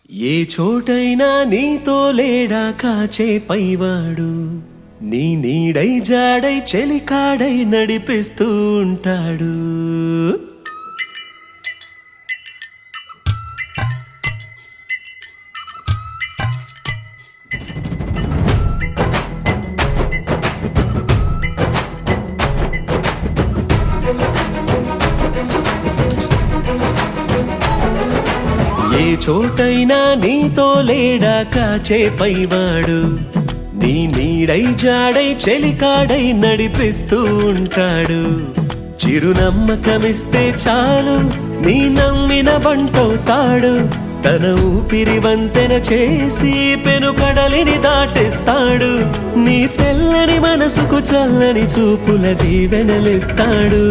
ఏ చోటైనా నీతో లేడా కాచే పైవాడు, నీ నీడై జాడై చెలికాడై నడిపిస్తూ ఉంటాడు. ఏ చోటైనా నీతో లేడా కాచే పైవాడు, నీ నీడై జాడై చెలికాడై నడిపిస్తూ ఉంటాడు. చిరునమ్మకమిస్తే చాలు నీ నమ్మిన బంటవుతాడు. తన ఊపిరి వంతెన చేసి పెను కడలిని దాటిస్తాడు. నీ తెల్లని మనసుకు చల్లని చూపుల దీవెనలిస్తాడు.